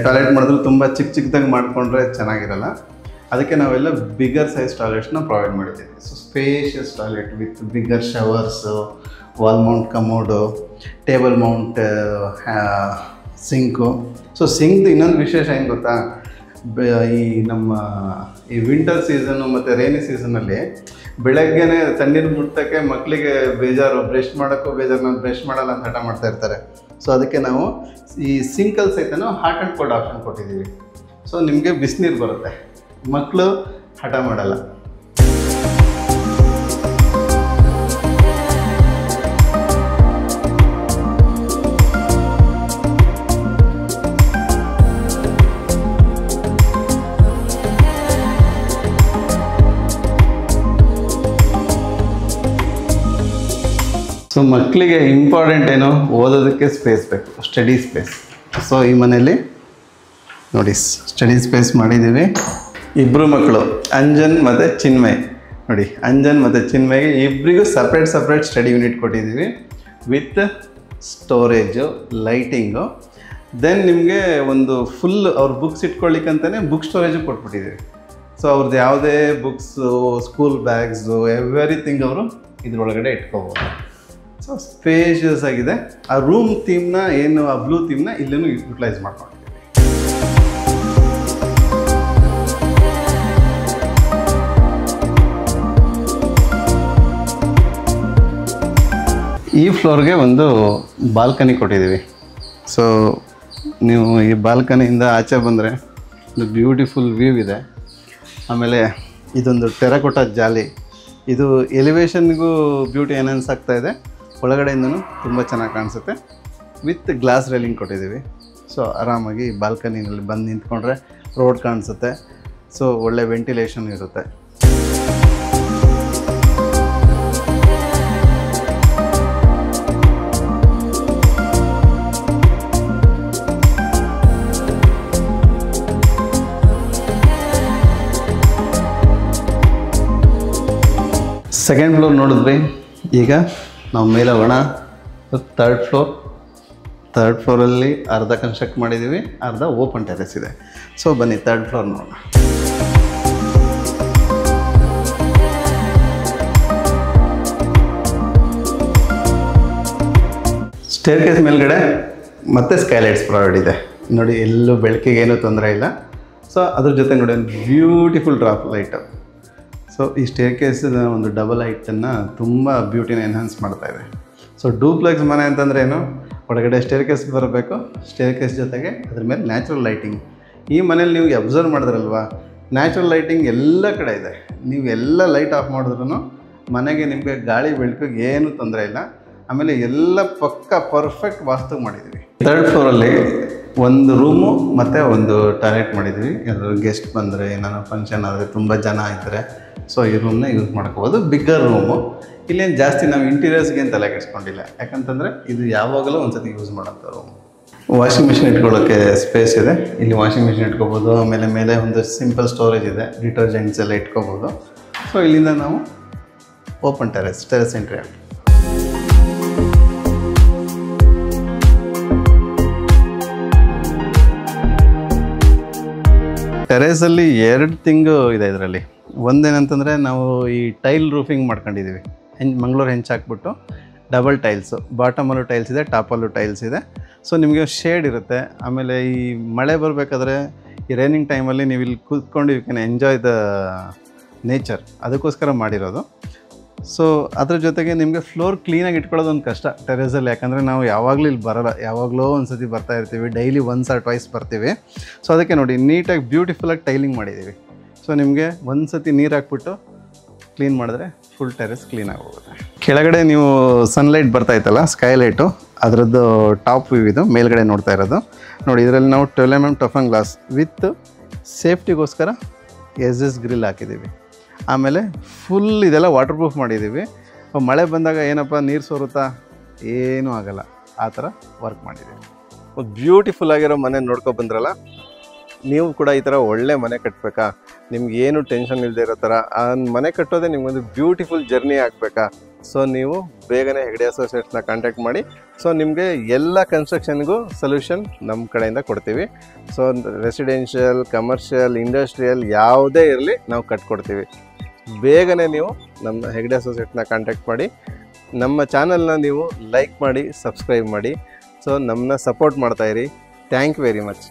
ಟಾಯ್ಲೆಟ್ ಮಾಡಿದ್ರೂ ತುಂಬ ಚಿಕ್ಕದಾಗಿ ಮಾಡಿಕೊಂಡ್ರೆ ಚೆನ್ನಾಗಿರಲ್ಲ. ಅದಕ್ಕೆ ನಾವೆಲ್ಲ ಬಿಗ್ಗರ್ ಸೈಜ್ ಟಾಯ್ಲೆಟ್ಸ್ನ ಪ್ರೊವೈಡ್ ಮಾಡಿದ್ದೀವಿ. So spacious toilet with bigger showers, wall mount commode, table mount sink. So ಸಿಂಕ್ದು ಇನ್ನೊಂದು ವಿಶೇಷ ಏನು ಗೊತ್ತಾ, ಈ ನಮ್ಮ ಈ ವಿಂಟರ್ ಸೀಸನ್ನು ಮತ್ತು ರೈನಿ ಸೀಸನಲ್ಲಿ ಬೆಳಗ್ಗೆನೇ ತಣ್ಣೀರು ಮುಟ್ಟೋಕ್ಕೆ ಮಕ್ಕಳಿಗೆ ಬೇಜಾರು, ಬ್ರಷ್ ಮಾಡೋಕ್ಕೂ ಬೇಜಾರು, ನಾನು ಬ್ರಷ್ ಮಾಡಲ್ಲ ಅಂತ ಹಠ ಮಾಡ್ತಾ ಇರ್ತಾರೆ. ಸೊ ಅದಕ್ಕೆ ನಾವು ಈ ಸಿಂಕಲ್ ಸಹಿತನೂ ಹಾಟ್ ಆ್ಯಂಡ್ ಕೋಲ್ಡ್ ಆಪ್ಷನ್ ಕೊಟ್ಟಿದ್ದೀವಿ. ಸೊ ನಿಮಗೆ ಬಿಸಿನೀರು ಬರುತ್ತೆ, ಮಕ್ಕಳು ಹಠ ಮಾಡಲ್ಲ. ಸೊ ಮಕ್ಕಳಿಗೆ ಇಂಪಾರ್ಟೆಂಟ್ ಏನು, ಓದೋದಕ್ಕೆ ಸ್ಪೇಸ್ ಬೇಕು, ಸ್ಟಡಿ ಸ್ಪೇಸ್. ಸೊ ಈ ಮನೆಯಲ್ಲಿ ನೋಡಿ ಸ್ಟಡಿ ಸ್ಪೇಸ್ ಮಾಡಿದ್ದೀವಿ. ಇಬ್ಬರು ಮಕ್ಕಳು, ಅಂಜನ್ ಮತ್ತು ಚಿನ್ಮಯ್. ನೋಡಿ, ಅಂಜನ್ ಮತ್ತು ಚಿನ್ಮಯ್ಗೆ ಇಬ್ಬರಿಗೂ ಸಪ್ರೇಟ್ ಸ್ಟಡಿ ಯೂನಿಟ್ ಕೊಟ್ಟಿದ್ದೀವಿ ವಿತ್ ಸ್ಟೋರೇಜು, ಲೈಟಿಂಗು. ದೆನ್ ನಿಮಗೆ ಒಂದು ಫುಲ್ ಅವ್ರ ಬುಕ್ಸ್ ಇಟ್ಕೊಳ್ಳಿಕ್ಕಂತಲೇ ಬುಕ್ ಸ್ಟೋರೇಜು ಕೊಟ್ಬಿಟ್ಟಿದ್ದೀವಿ. ಸೊ ಅವ್ರದ್ದು ಯಾವುದೇ ಬುಕ್ಸು, ಸ್ಕೂಲ್ ಬ್ಯಾಗ್ಸು, ಎವ್ರಿಥಿಂಗ್ ಅವರು ಇದ್ರೊಳಗಡೆ ಇಟ್ಕೋಬೋದು. ಸೊ ಸ್ಪೇಷಿಯಸ್ ಆಗಿದೆ. ಆ ರೂಮ್ ಥೀಮ್ನ ಏನು, ಆ ಬ್ಲೂ ಥೀಮ್ನ ಇಲ್ಲೂ ಯುಟಿಲೈಸ್ ಮಾಡ್ಕೊಂಡಿದ್ದೀವಿ. ಈ ಫ್ಲೋರ್ಗೆ ಒಂದು ಬಾಲ್ಕನಿ ಕೊಟ್ಟಿದ್ದೀವಿ. ಸೊ ನೀವು ಈ ಬಾಲ್ಕನಿಯಿಂದ ಆಚೆ ಬಂದರೆ ಒಂದು ಬ್ಯೂಟಿಫುಲ್ ವ್ಯೂ ಇದೆ. ಆಮೇಲೆ ಇದೊಂದು ಟೆರಕೋಟಾ ಜಾಲಿ, ಇದು ಎಲಿವೇಶನ್ಗೂ ಬ್ಯೂಟಿ ಎನ್ಹಾನ್ಸ್ ಆಗ್ತಾಯಿದೆ. ಒಳಗಡೆಯಿಂದನೂ ತುಂಬ ಚೆನ್ನಾಗಿ ಕಾಣಿಸುತ್ತೆ. ವಿತ್ ಗ್ಲಾಸ್ ರೈಲಿಂಗ್ ಕೊಟ್ಟಿದ್ದೀವಿ. ಸೊ ಆರಾಮಾಗಿ ಬಾಲ್ಕನಿನಲ್ಲಿ ಬಂದು ನಿಂತ್ಕೊಂಡ್ರೆ ರೋಡ್ ಕಾಣಿಸುತ್ತೆ. ಸೊ ಒಳ್ಳೆ ವೆಂಟಿಲೇಷನ್ ಇರುತ್ತೆ. ಸೆಕೆಂಡ್ ಫ್ಲೋರ್ ನೋಡಿದ್ವಿ. ಈಗ ನಾವು ಮೇಲೆ ಹೋಗೋಣ. ಥರ್ಡ್ ಫ್ಲೋರಲ್ಲಿ ಅರ್ಧ ಕನ್ಸ್ಟ್ರಕ್ಟ್ ಮಾಡಿದ್ದೀವಿ, ಅರ್ಧ ಓಪನ್ ಟೆರೆಸ್ ಇದೆ. ಸೊ ಬನ್ನಿ ಥರ್ಡ್ ಫ್ಲೋರ್ ನೋಡೋಣ. ಸ್ಟೇರ್ ಕೇಸ್ ಮೇಲ್ಗಡೆ ಮತ್ತೆ ಸ್ಕೈಲೈಟ್ಸ್ ಪ್ರೊವೈಡ್ ಇದೆ. ನೋಡಿ, ಎಲ್ಲೂ ಬೆಳಕಿಗೆ ಏನೂ ತೊಂದರೆ ಇಲ್ಲ. ಸೊ ಅದ್ರ ಜೊತೆ ನೋಡಿ ಒಂದು ಬ್ಯೂಟಿಫುಲ್ ಡ್ರಾಪ್ ಲೈಟು. ಸೊ ಈ ಸ್ಟೇರ್ ಕೇಸಿನ ಒಂದು ಡಬಲ್ ಹೈಟನ್ನು ತುಂಬ ಬ್ಯೂಟಿನ ಎನ್ಹಾನ್ಸ್ ಮಾಡ್ತಾಯಿದೆ. ಸೊ ಡೂಪ್ಲೆಕ್ಸ್ ಮನೆ ಅಂತಂದ್ರೆ ಏನು, ಒಳಗಡೆ ಸ್ಟೇರ್ ಕೇಸ್ ಬರಬೇಕು. ಸ್ಟೇರ್ ಕೇಸ್ ಜೊತೆಗೆ ಅದ್ರ ಮೇಲೆ ನ್ಯಾಚುರಲ್ ಲೈಟಿಂಗ್. ಈ ಮನೇಲಿ ನೀವು ಅಬ್ಸರ್ವ್ ಮಾಡಿದ್ರಲ್ವಾ, ನ್ಯಾಚುರಲ್ ಲೈಟಿಂಗ್ ಎಲ್ಲ ಕಡೆ ಇದೆ. ನೀವು ಎಲ್ಲ ಲೈಟ್ ಆಫ್ ಮಾಡಿದ್ರೂ ಮನೆಗೆ ನಿಮಗೆ ಗಾಳಿ ಬೆಳಕಿಗೆ ಏನೂ ತೊಂದರೆ ಇಲ್ಲ. ಆಮೇಲೆ ಎಲ್ಲ ಪಕ್ಕ ಪರ್ಫೆಕ್ಟ್ ವಾಸ್ತು ಮಾಡಿದ್ದೀವಿ. 3rd ಫ್ಲೋರಲ್ಲಿ ಒಂದು ರೂಮು ಮತ್ತು ಒಂದು ಟಾಯ್ಲೆಟ್ ಮಾಡಿದ್ದೀವಿ. ಯಾರಾದ್ರು ಗೆಸ್ಟ್ ಬಂದರೆ, ಏನಾದ್ರು ಫಂಕ್ಷನ್ ಆದರೆ, ತುಂಬ ಜನ ಇದ್ದರೆ ಸೊ ಈ ರೂಮ್ನ ಯೂಸ್ ಮಾಡ್ಕೋಬೋದು. Bigger room. ಇಲ್ಲೇನು ಜಾಸ್ತಿ ನಾವು ಇಂಟೀರಿಯರ್ಸ್ಗೆ ಏನು ತಲೆ ಕೆಡಿಸ್ಕೊಂಡಿಲ್ಲ, ಯಾಕಂತಂದರೆ ಇದು ಯಾವಾಗಲೂ ಒಂದು ಸತಿ ಯೂಸ್ ಮಾಡೋಂಥ ರೂಮು. ವಾಷಿಂಗ್ ಮಿಷಿನ್ ಇಟ್ಕೊಳ್ಳೋಕ್ಕೆ ಸ್ಪೇಸ್ ಇದೆ. ಇಲ್ಲಿ ವಾಷಿಂಗ್ ಮಿಷಿನ್ ಇಟ್ಕೋಬೋದು. ಆಮೇಲೆ ಮೇಲೆ ಒಂದು ಸಿಂಪಲ್ ಸ್ಟೋರೇಜ್ ಇದೆ, ಡಿಟರ್ಜೆಂಟ್ಸ್ ಎಲ್ಲ ಇಟ್ಕೋಬೋದು. ಸೊ ಇಲ್ಲಿಂದ ನಾವು ಓಪನ್ ಟೆರೆಸ್ ಎಂಟ್ರಿ ಆಗ್ತೀವಿ. ಟೆರೇಸಲ್ಲಿ 2 ಥಿಂಗು ಇದೆ ಇದರಲ್ಲಿ. ಒಂದೇನಂತಂದರೆ ನಾವು ಈ ಟೈಲ್ ರೂಫಿಂಗ್ ಮಾಡ್ಕೊಂಡಿದ್ದೀವಿ. ಮಂಗಳೂರು ಹೆಂಚು ಹಾಕ್ಬಿಟ್ಟು ಡಬಲ್ ಟೈಲ್ಸು, ಬಾಟಮಲ್ಲೂ ಟೈಲ್ಸ್ ಇದೆ, ಟಾಪಲ್ಲೂ ಟೈಲ್ಸ್ ಇದೆ. ಸೊ ನಿಮಗೆ ಶೇಡ್ ಇರುತ್ತೆ. ಆಮೇಲೆ ಈ ಮಳೆ ಬರಬೇಕಾದ್ರೆ ಈ ರೈನಿಂಗ್ ಟೈಮಲ್ಲಿ ನೀವು ಇಲ್ಲಿ ಕೂತ್ಕೊಂಡು you can enjoy the nature, ಅದಕ್ಕೋಸ್ಕರ ಮಾಡಿರೋದು. ಸೊ ಅದ್ರ ಜೊತೆಗೆ ನಿಮಗೆ ಫ್ಲೋರ್ ಕ್ಲೀನಾಗಿ ಇಟ್ಕೊಳ್ಳೋದು ಒಂದು ಕಷ್ಟ ಟೆರೇಸಲ್ಲಿ, ಯಾಕಂದರೆ ನಾವು ಯಾವಾಗಲೂ ಇಲ್ಲಿ ಬರೋಲ್ಲ, ಯಾವಾಗಲೂ ಒಂದು ಸತಿ ಬರ್ತಾ ಇರ್ತೀವಿ, ಡೈಲಿ 1 or 2 ಬರ್ತೀವಿ. ಸೊ ಅದಕ್ಕೆ ನೋಡಿ ನೀಟಾಗಿ ಬ್ಯೂಟಿಫುಲ್ಲಾಗಿ ಟೈಲಿಂಗ್ ಮಾಡಿದ್ದೀವಿ. ಸೊ ನಿಮಗೆ ಒಂದು ಸತಿ ನೀರು ಹಾಕ್ಬಿಟ್ಟು ಕ್ಲೀನ್ ಮಾಡಿದ್ರೆ ಫುಲ್ ಟೆರೆಸ್ ಕ್ಲೀನಾಗಿ ಹೋಗುತ್ತೆ. ಕೆಳಗಡೆ ನೀವು ಸನ್ಲೈಟ್ ಬರ್ತಾಯಿತ್ತಲ್ಲ, ಸ್ಕೈಲೈಟು, ಅದರದ್ದು ಟಾಪ್ ವ್ಯೂ ಇದು, ಮೇಲ್ಗಡೆ ನೋಡ್ತಾ ಇರೋದು ನೋಡಿ. ಇದರಲ್ಲಿ ನಾವು 12 mm ಟಫನ್ ಗ್ಲಾಸ್ ವಿತ್ ಸೇಫ್ಟಿಗೋಸ್ಕರ SS ಗ್ರಿಲ್ ಹಾಕಿದ್ದೀವಿ. ಆಮೇಲೆ ಫುಲ್ ಇದೆಲ್ಲ ವಾಟರ್ ಪ್ರೂಫ್ ಮಾಡಿದ್ದೀವಿ. ಮಳೆ ಬಂದಾಗ ಏನಪ್ಪ ನೀರು ಸೋರುತ್ತಾ, ಏನೂ ಆಗಲ್ಲ, ಆ ಥರ ವರ್ಕ್ ಮಾಡಿದ್ದೀವಿ. ಒಂದು ಬ್ಯೂಟಿಫುಲ್ ಆಗಿರೋ ಮನೆ ನೋಡ್ಕೊಬಂದ್ರಲ್ಲ, ನೀವು ಕೂಡ ಈ ಥರ ಒಳ್ಳೆ ಮನೆ ಕಟ್ಟಬೇಕಾ, ನಿಮ್ಗೆ ಏನು ಟೆನ್ಷನ್ ಇಲ್ಲದೆ ಇರೋ ಥರ ಆ ಮನೆ ಕಟ್ಟೋದೇ ನಿಮ್ಗೊಂದು ಬ್ಯೂಟಿಫುಲ್ ಜರ್ನಿ ಆಗಬೇಕಾ, ಸೊ ನೀವು ಬೇಗನೆ ಹೆಗ್ಡೆ ಅಸೋಸಿಯೇಟ್ಸ್ನ ಕಾಂಟ್ಯಾಕ್ಟ್ ಮಾಡಿ. ಸೊ ನಿಮಗೆ ಎಲ್ಲ ಕನ್ಸ್ಟ್ರಕ್ಷನ್ಗೂ ಸೊಲ್ಯೂಷನ್ ನಮ್ಮ ಕಡೆಯಿಂದ ಕೊಡ್ತೀವಿ. ಸೊ ರೆಸಿಡೆನ್ಷಿಯಲ್, ಕಮರ್ಷಿಯಲ್, ಇಂಡಸ್ಟ್ರಿಯಲ್ ಯಾವುದೇ ಇರಲಿ ನಾವು ಕಟ್ಕೊಡ್ತೀವಿ. ಬೇಗನೆ ನೀವು ನಮ್ಮ ಹೆಗ್ಡೆ ಅಸೋಸಿಯೇಟ್ಸ್ನ ಕಾಂಟ್ಯಾಕ್ಟ್ ಮಾಡಿ. ನಮ್ಮ ಚಾನಲ್ನ ನೀವು ಲೈಕ್ ಮಾಡಿ, ಸಬ್ಸ್ಕ್ರೈಬ್ ಮಾಡಿ. ಸೊ ನಮ್ಮನ್ನ ಸಪೋರ್ಟ್ ಮಾಡ್ತಾಯಿರಿ. Thank you very much.